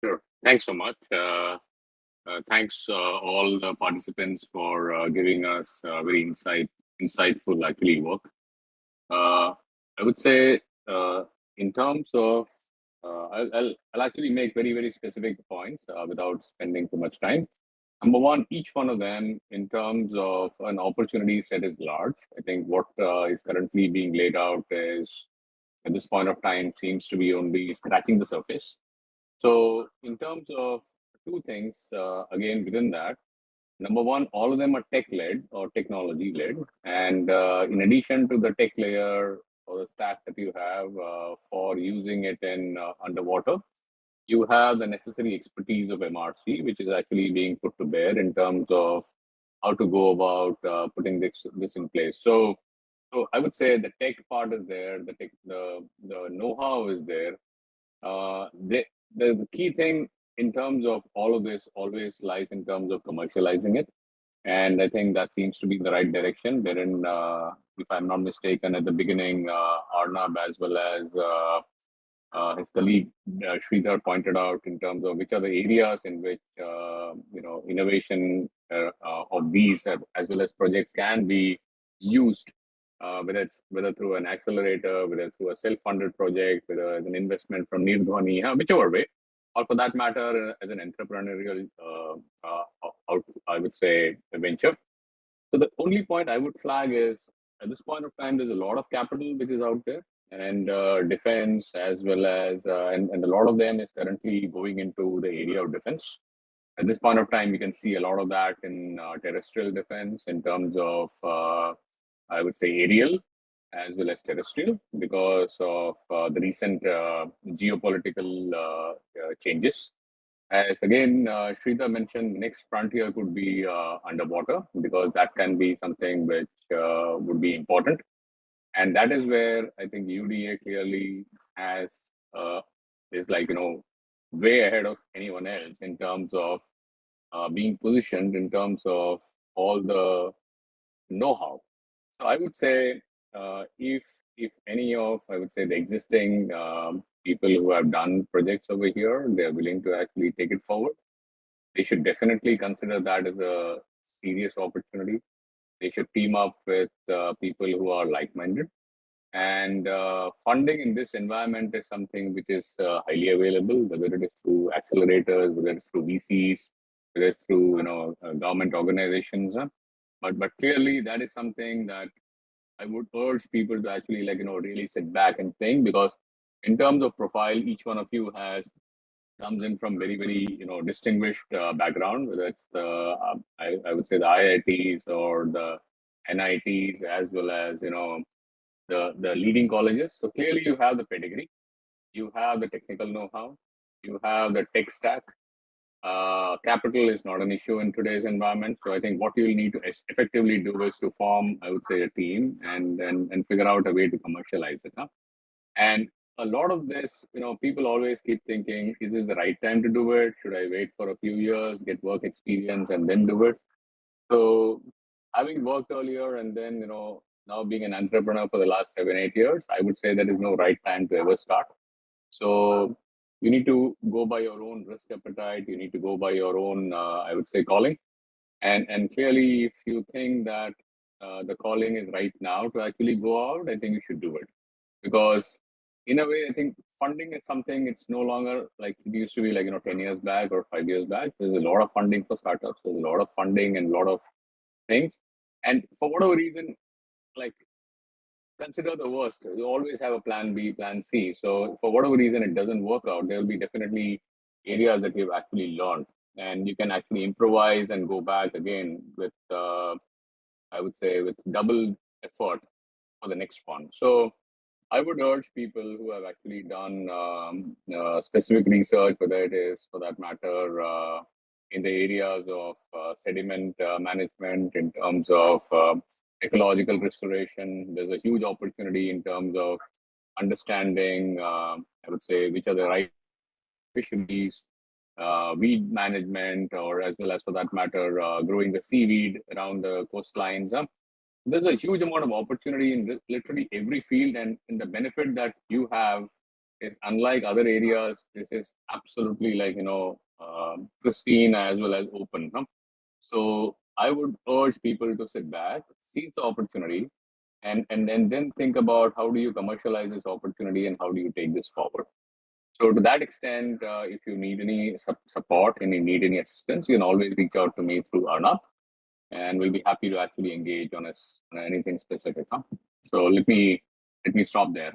Sure. Thanks so much. Thanks all the participants for giving us very insightful actually work. Uh, I would say in terms of I'll actually make very specific points without spending too much time. Number one, each one of them in terms of an opportunity set is large. I think what is currently being laid out is at this point of time seems to be only scratching the surface. So, in terms of two things, again, within that, number one, all of them are tech led or technology led. And in addition to the tech layer or the stack that you have for using it in underwater, you have the necessary expertise of MRC, which is actually being put to bear in terms of how to go about putting this in place. So I would say the tech part is there, the know-how is there, the key thing in terms of all of this always lies in terms of commercializing it. And I think that seems to be the right direction. Wherein, if I'm not mistaken, at the beginning, Arnab as well as his colleague Sridhar pointed out in terms of which are the areas in which innovation of these as well as projects can be used, whether through an accelerator, whether through a self-funded project, whether as an investment from Nirdhwani, whichever way, or for that matter, as an entrepreneurial, I would say, venture. So the only point I would flag is at this point of time, there's a lot of capital which is out there, and defense as well as, and a lot of them is currently going into the area of defense. At this point of time, we can see a lot of that in terrestrial defense in terms of, I would say, aerial as well as terrestrial because of the recent geopolitical changes. As again, Sridhar mentioned, next frontier could be underwater because that can be something which would be important. And that is where I think UDA clearly has is like, way ahead of anyone else in terms of being positioned in terms of all the know-how. So I would say if any of I would say the existing people who have done projects over here, they are willing to actually take it forward. They should definitely consider that as a serious opportunity. They should team up with people who are like-minded. And funding in this environment is something which is highly available, whether it is through accelerators, whether it's through VCs, whether it's through government organizations. But clearly that is something that I would urge people to actually really sit back and think because in terms of profile, each one of you has comes in from very distinguished background, whether it's the I would say the IITs or the NITs as well as the leading colleges. So clearly you have the pedigree, you have the technical know-how, you have the tech stack. Capital is not an issue in today's environment. So I think what you'll need to effectively do is to form, I would say, a team and figure out a way to commercialize it. Huh? And a lot of this, people always keep thinking, is this the right time to do it? Should I wait for a few years, get work experience, and then do it? So, having worked earlier and then, now being an entrepreneur for the last 7, 8 years, I would say there is no right time to ever start. So, you need to go by your own risk appetite. You need to go by your own, I would say, calling. And clearly, if you think that the calling is right now to actually go out, I think you should do it because in a way I think funding is something it's no longer like it used to be like 10 years back or 5 years back. There's a lot of funding for startups, there's a lot of funding and a lot of things, and for whatever reason, like, consider the worst. You always have a plan B, plan C. So for whatever reason it doesn't work out, there will be definitely areas that you've actually learned and you can actually improvise and go back again with I would say with double effort for the next one. So I would urge people who have actually done specific research, whether it is for that matter in the areas of sediment management, in terms of ecological restoration. There's a huge opportunity in terms of understanding, I would say, which are the right fisheries, weed management, or as well as for that matter, growing the seaweed around the coastlines. There's a huge amount of opportunity in literally every field, and the benefit that you have is unlike other areas. This is absolutely like, pristine as well as open. So I would urge people to sit back, seize the opportunity, and then think about how do you commercialize this opportunity and how do you take this forward. So to that extent, if you need any support and you need any assistance, you can always reach out to me through Arnab, and we'll be happy to actually engage on anything specific. So let me stop there.